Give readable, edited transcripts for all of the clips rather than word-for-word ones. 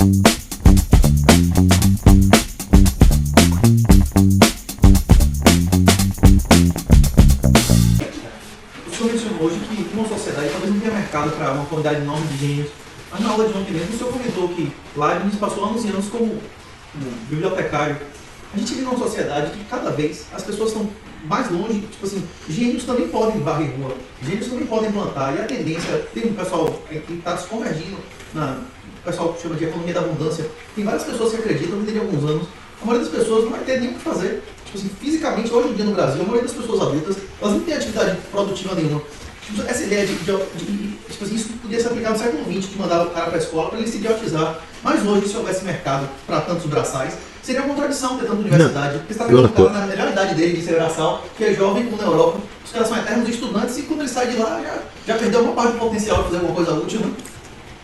O senhor mencionou hoje que uma sociedade talvez não tenha mercado para uma quantidade enorme de gênios. Mas na aula de ontem mesmo, o senhor comentou que Leibniz passou anos e anos como bibliotecário. A gente vive numa sociedade que cada vez as pessoas estão mais longe, tipo assim, gênios também podem varrer rua, gênios também podem plantar, e a tendência, tem um pessoal que está se convergindo, o pessoal chama de economia da abundância, tem várias pessoas que acreditam que dentro de alguns anos, a maioria das pessoas não vai ter nem o que fazer. Tipo assim, fisicamente, hoje em dia no Brasil, a maioria das pessoas adultas, elas não têm atividade produtiva nenhuma. Tipo, essa ideia de tipo assim, isso podia ser aplicado no século XX, de mandar o cara para a escola para ele se idiotizar. Mas hoje, se houvesse mercado para tantos braçais, seria uma contradição ter tanta universidade. Porque você está vendo o cara na melhor idade dele de ser braçal, que é jovem como na Europa. Os caras são eternos estudantes e quando ele sai de lá, já perdeu uma parte do potencial de fazer alguma coisa útil, né?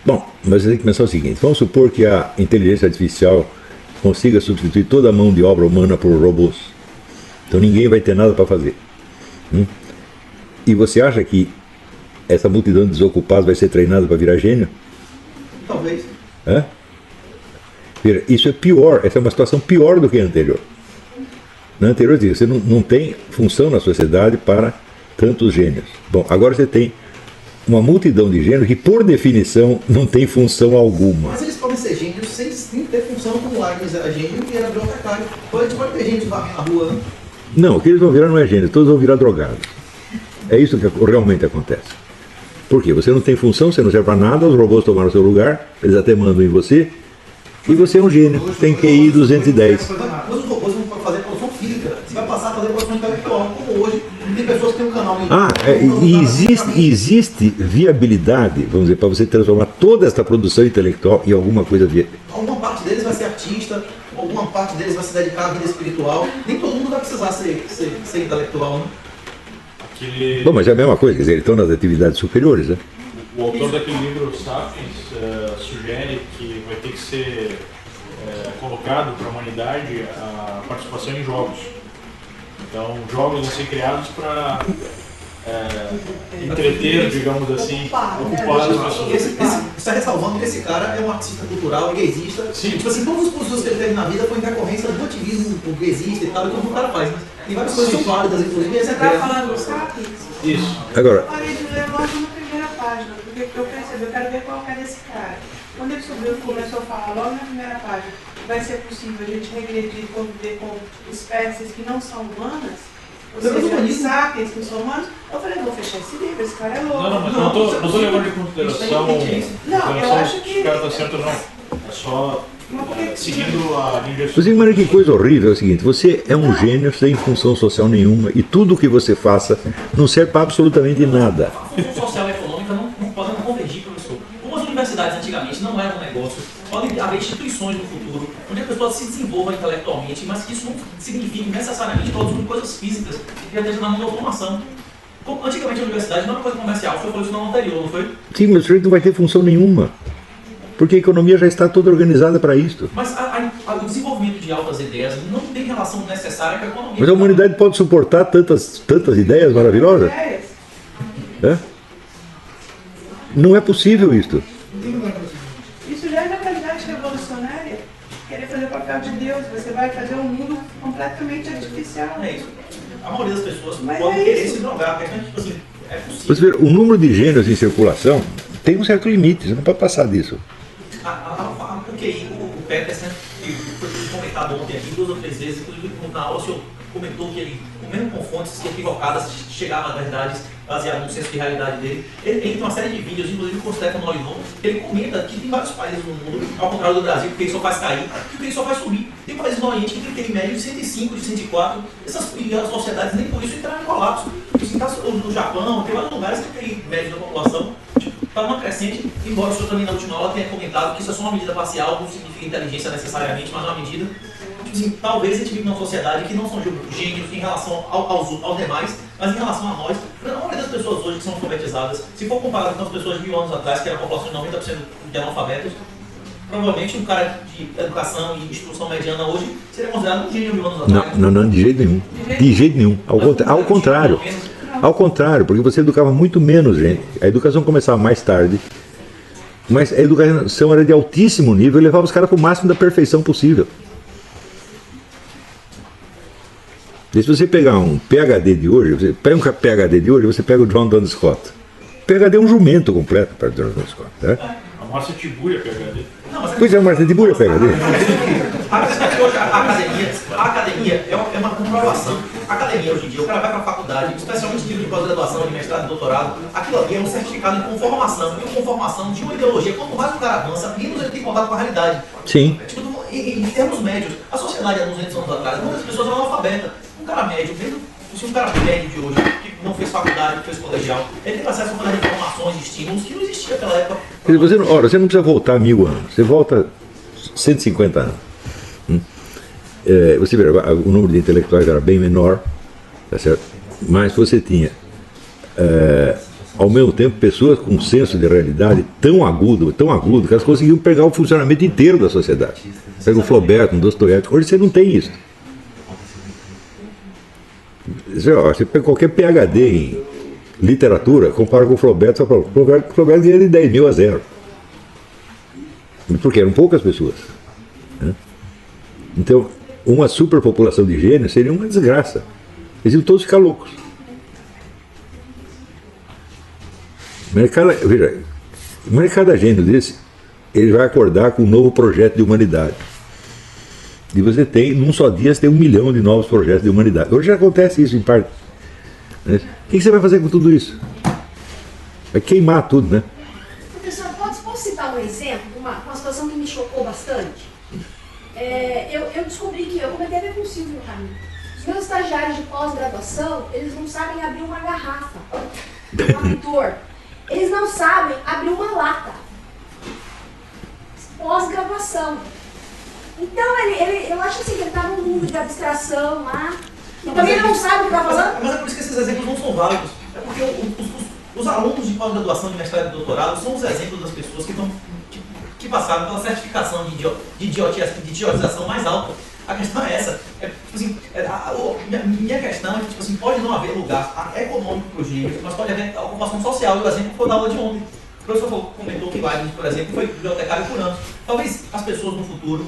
Bom, mas você tem que pensar o seguinte, vamos supor que a inteligência artificial consiga substituir toda a mão de obra humana por robôs. Então ninguém vai ter nada para fazer. E você acha que essa multidão de desocupados vai ser treinada para virar gênio? Talvez. Hã? Veja, isso é pior, essa é uma situação pior do que a anterior. Na anterior, você não tem função na sociedade para tantos gênios. Bom, agora você tem uma multidão de gênios que, por definição, não tem função alguma. Mas eles podem ser gênios sem ter função, como Leibniz era gênio e era bibliotecário. Pode ter gente varrendo na rua, né? Não, o que eles vão virar não é gênio, todos vão virar drogados. É isso que realmente acontece. Por quê? Você não tem função, você não serve para nada, os robôs tomaram o seu lugar, eles até mandam em você, e você é um gênio, tem QI 210. Mas os robôs vão fazer produção física, você vai passar a fazer produção intelectual, como hoje, tem pessoas que têm um canal no YouTube. E existe viabilidade, vamos dizer, para você transformar toda essa produção intelectual em alguma coisa viável. Alguma parte deles vai ser artista, alguma parte deles vai se dedicar à vida espiritual, nem todo mundo vai precisar ser intelectual, né? Bom, mas é a mesma coisa, quer dizer, eles estão nas atividades superiores, né? O autor daquele livro, Sapiens, sugere que vai ter que ser colocado para a humanidade a participação em jogos. Então, jogos vão ser criados para entreter, digamos assim, ocupar as pessoas. Você está ressalvando que esse cara é um artista cultural, gaysista. Sim. Tipo assim, todos os cursos que ele teve na vida foi em decorrência do ativismo gaysista e tal, e como o cara faz, né? Tem várias coisas que são válidas, inclusive essa Você está falando do Sapiens? Isso. Agora, Eu parei de ler logo na primeira página, porque eu percebi, eu quero ver qual que é desse cara. Quando ele subiu e começou a falar logo na primeira página, vai ser possível a gente regredir e conviver com espécies que não são humanas, ou seja, sapiens que não são humanos, eu falei, vou fechar esse livro, esse cara é louco. Não, mas não tô levando em consideração Não, eu acho que o cara está certo ou não. É só seguindo a linha de você imagina que coisa horrível é o seguinte, você é um gênio sem função social nenhuma e tudo o que você faça não serve para absolutamente nada. A função social e econômica não podem convergir, professor. Como as universidades antigamente não eram um negócio, podem haver instituições no futuro onde a pessoa se desenvolva intelectualmente, mas que isso não signifique necessariamente produzir coisas físicas que já estejam na mão da automação. Como, antigamente a universidade não era uma coisa comercial, o senhor falou isso no anterior, não foi? Sim, mas o sujeito não vai ter função nenhuma, porque a economia já está toda organizada para isso. Mas o desenvolvimento de altas ideias não tem relação necessária com a economia. Mas a humanidade pode suportar tantas ideias maravilhosas? É? Não é possível isto. Isso já é mentalidade revolucionária. Querer fazer o papel de Deus, você vai fazer um mundo completamente artificial. É isso. A maioria das pessoas Mas podem é querer isso. se drogar, porque tipo assim, é possível. Você vê, o número de gênios em circulação tem um certo limite, você não pode passar disso. O QI, o Peterson, que foi comentado ontem aqui 2 ou 3 vezes, inclusive na aula o senhor comentou que ele, mesmo com fontes equivocadas, chegava a verdades baseadas no senso de realidade dele. Ele tem uma série de vídeos, inclusive com o Stefano Loinon, que ele comenta que tem vários países no mundo, ao contrário do Brasil, que ele só faz cair, que o QI só faz subir. Tem países no Oriente que tem QI médio de 105, de 104, essas sociedades nem por isso entraram em colapso. Assim, tá, no Japão, tem vários lugares que o QI médio da população está numa crescente, embora o senhor também na última aula tenha comentado que isso é só uma medida parcial, não significa inteligência necessariamente, mas é uma medida. Assim, talvez a gente vive numa sociedade que não são gênios em relação aos demais, mas em relação a nós. A maioria das pessoas hoje que são alfabetizadas, se for comparado com as pessoas de 1000 anos atrás, que era a população de 90% de analfabetos, provavelmente um cara de educação e instrução mediana hoje seria considerado um gênio 1000 anos atrás. Não, de jeito nenhum. De jeito nenhum. Ao contrário. Ao contrário, porque você educava muito menos gente. A educação começava mais tarde. Mas a educação era de altíssimo nível e levava os caras para o máximo da perfeição possível. E se você pegar um PhD de hoje, você pega um PhD de hoje, você pega o John Duns Scott. PhD é um jumento completo para o John Duns Scott. Né? A Márcia Tiburi é PhD. Pois é, a Márcia Tiburi é PhD. A academia é uma comprovação. A academia hoje em dia, o cara vai para a faculdade, especialmente nível de pós-graduação, de mestrado e doutorado, aquilo ali é um certificado de conformação, e conformação de uma ideologia. Quanto mais o cara avança, menos ele tem contato com a realidade. Sim. Tipo, em termos médios, a sociedade há 200 anos atrás, muitas pessoas eram analfabetas. Um cara médio, mesmo se um cara médio de hoje, que não fez faculdade, não fez colegial, ele tem acesso a uma das informações e estímulos que não existia naquela época. Você não precisa voltar 1000 anos, você volta 150 anos. Você vê, o número de intelectuais era bem menor, tá certo? Mas você tinha, ao mesmo tempo, pessoas com um senso de realidade tão agudo, que elas conseguiam pegar o funcionamento inteiro da sociedade. Pega o Flaubert, um Dostoiévski, hoje você não tem isso. Você pega qualquer PhD em literatura, compara com o Flaubert, só fala, o Flaubert ganha de 10 mil a 0. Porque eram poucas pessoas. Né? Então, uma superpopulação de gênios seria uma desgraça. Eles iam todos ficar loucos. Mas cada gênio desse, ele vai acordar com um novo projeto de humanidade. E você tem, num só dia, você tem 1 milhão de novos projetos de humanidade. Hoje já acontece isso em parte. Né? O que você vai fazer com tudo isso? Vai queimar tudo, né? Professor, posso citar um exemplo, uma situação que me chocou bastante? Eu descobri que eu cometi até possível no caminho. Os meus estagiários de pós-graduação, eles não sabem abrir uma garrafa, um apitor. Eles não sabem abrir uma lata. Pós-graduação. Então, eu acho assim que ele está num mundo de abstração lá, e também ele não sabe o que está falando. Mas é por isso que esses exemplos não são válidos. É porque os alunos de pós-graduação, de mestrado e doutorado são os exemplos das pessoas que passaram pela certificação de idiotização mais alta. A questão é essa. Minha questão é que tipo assim, pode não haver lugar econômico para os gênios, mas pode haver ocupação social. E o exemplo foi da aula de ontem. O professor comentou que Leibniz, por exemplo, foi bibliotecário por anos. Talvez as pessoas no futuro,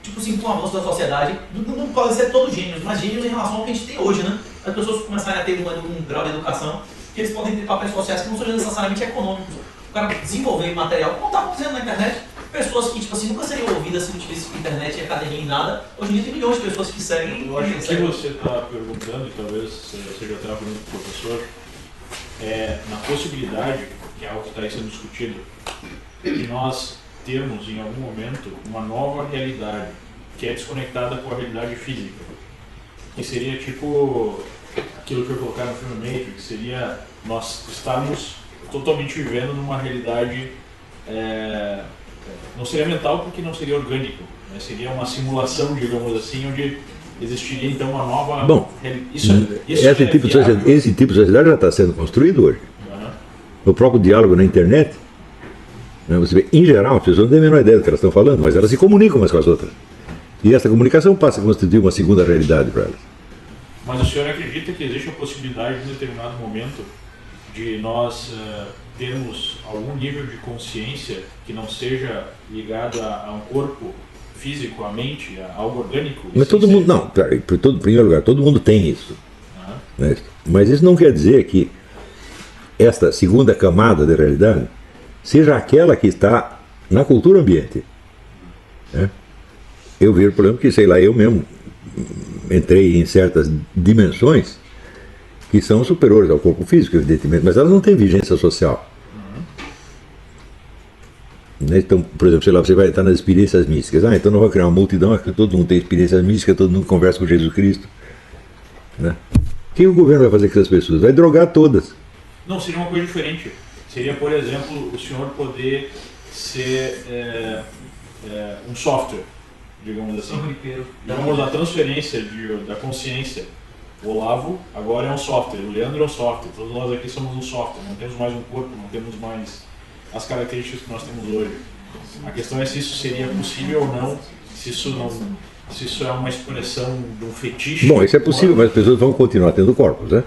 tipo assim, com o avanço da sociedade, não podem ser todos gênios, mas gênios em relação ao que a gente tem hoje, né? As pessoas começarem a ter um grau de educação, que eles podem ter papéis sociais que não sejam necessariamente econômicos. O cara desenvolver material, como está acontecendo na internet, pessoas que, tipo assim, nunca seriam ouvidas se não tivesse internet e academia e nada. Hoje em dia tem milhões de pessoas que seguem. Eu acho que você está perguntando, e talvez seja até a pergunta do professor, na possibilidade, que é algo que está aí sendo discutido, de nós termos em algum momento uma nova realidade que é desconectada com a realidade física, que seria tipo aquilo que eu colocar no filme Matrix, que seria nós estarmos totalmente vivendo numa realidade, não seria mental porque não seria orgânico, né? Seria uma simulação, digamos assim, onde existiria então uma nova... Bom, esse tipo de sociedade já está sendo construído hoje. O próprio diálogo na internet, né, você vê, em geral, as pessoas não têm a menor ideia do que elas estão falando, mas elas se comunicam umas com as outras. E essa comunicação passa a constituir uma segunda realidade para elas. Mas o senhor acredita que existe a possibilidade, em determinado momento, de nós termos algum nível de consciência que não seja ligado a um corpo físico, a mente, a algo orgânico? Mas todo mundo, não, em primeiro lugar, todo mundo tem isso. Né? Mas isso não quer dizer que esta segunda camada de realidade seja aquela que está na cultura ambiente. Né? Eu vejo, por exemplo, que, sei lá, eu mesmo entrei em certas dimensões que são superiores ao corpo físico, evidentemente, mas elas não têm vigência social. Então, por exemplo, sei lá, você vai estar nas experiências místicas. Então não vai criar uma multidão, que todo mundo tem experiências místicas, todo mundo conversa com Jesus Cristo. Né? O que o governo vai fazer com essas pessoas? Vai drogar todas. Não, seria uma coisa diferente. Seria, por exemplo, o senhor poder ser um software, digamos assim. Digamos, a transferência da consciência. O Olavo agora é um software, o Leandro é um software, todos nós aqui somos um software, não temos mais um corpo, não temos mais as características que nós temos hoje. A questão é se isso seria possível ou não, se isso é uma expressão de um fetiche. Bom, isso é possível, mas as pessoas vão continuar tendo corpos, né?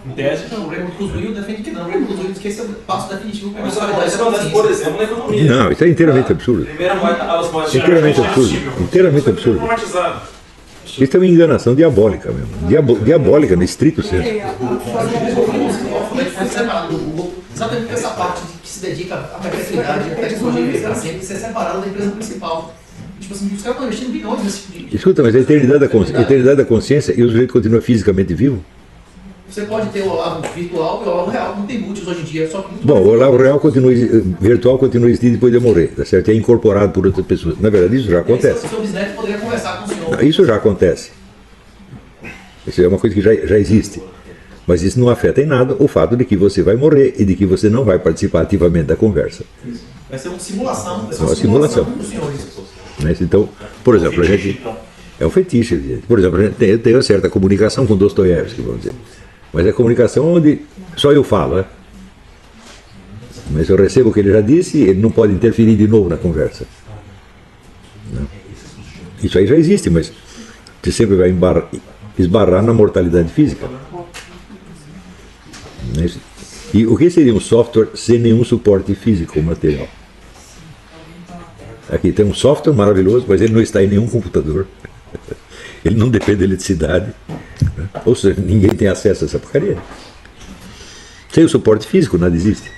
Em tese, não. O Raymond Kurzweil defende que não. O Raymond Kurzweil diz que esse é o passo definitivo para a Isso mentalidade da acontece, por consciência. exemplo, na economia. Não, isso é inteiramente absurdo. Primeira moeda, as moedas Inteiramente absurdo. Inteiramente absurdo. informatizado. Isso é uma enganação diabólica mesmo. Diabólica, no estrito senso. Foi separado do Google, exatamente essa parte que se dedica à perpetuidade e à tecnologia, para sempre ser separada da empresa principal. Tipo assim, os caras estão investindo bilhões nesse tipo de... Escuta, mas a eternidade da consciência e o sujeito continua fisicamente vivo? Você pode ter o Olavo virtual e o Olavo real, não tem múltiplos hoje em dia, só que muito Bom, o Olavo real virtual continua existindo depois de eu morrer, tá certo? É incorporado por outras pessoas. Na verdade, isso já acontece. O seu bisneto poderia conversar com o senhor. Isso já acontece. Isso é uma coisa que já existe. Mas isso não afeta em nada o fato de que você vai morrer e de que você não vai participar ativamente da conversa. Vai ser uma simulação, vai ser Uma simulação. dos senhores. Né? Então, por exemplo, a gente. É um fetiche, evidente. Por exemplo, a gente tem uma certa comunicação com Dostoiévski, vamos dizer. Mas é comunicação onde só eu falo, né? Mas eu recebo o que ele já disse, ele não pode interferir de novo na conversa. Né? Isso aí já existe, mas você sempre vai esbarrar na mortalidade física. Né? E o que seria um software sem nenhum suporte físico material? Aqui tem um software maravilhoso, mas ele não está em nenhum computador. Ele não depende de eletricidade. Né? Ou seja, ninguém tem acesso a essa porcaria. Sem o suporte físico, nada existe.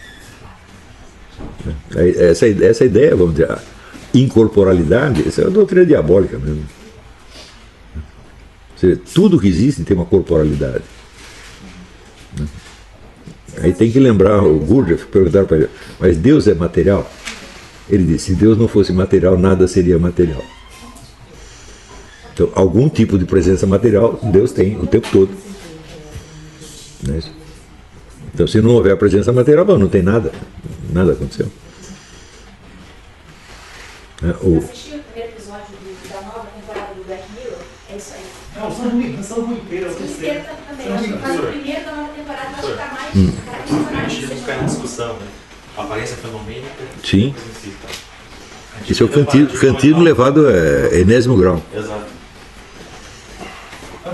Essa ideia, vamos dizer, a incorporalidade, essa é uma doutrina diabólica mesmo. Ou seja, tudo que existe tem uma corporalidade. Né? Aí tem que lembrar, o Gurdjieff perguntaram para ele, mas Deus é material? Ele disse, se Deus não fosse material, nada seria material. Então, algum tipo de presença material, Deus tem o tempo todo. Não é isso? Então, se não houver presença material, bom, não tem nada. Nada aconteceu. Eu assisti o primeiro episódio da nova temporada do Black Mirror, é isso aí. Não, são ruins, são ruins. O terceiro também, acho que mas o primeiro da nova temporada acho que está mais A gente não cai na discussão, né? A aparência fenomênica. Sim. coisa em si, tá? A gente Isso é o fica kantismo levado a enésimo grau. Exato.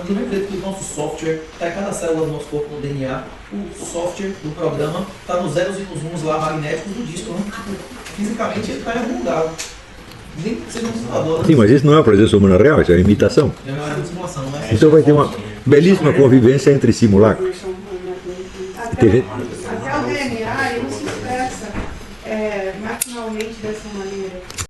Eu não acredito que o nosso software está em cada célula do nosso corpo no DNA. O software do programa está nos zeros e nos uns lá magnéticos do disco. Né? Fisicamente ele está em algum lugar. Nem que seja um computador. Né? Sim, mas isso não é a presença humana real, isso é uma imitação. É uma simulação, né? Então vai ter uma belíssima convivência entre simulacros. Tem gente,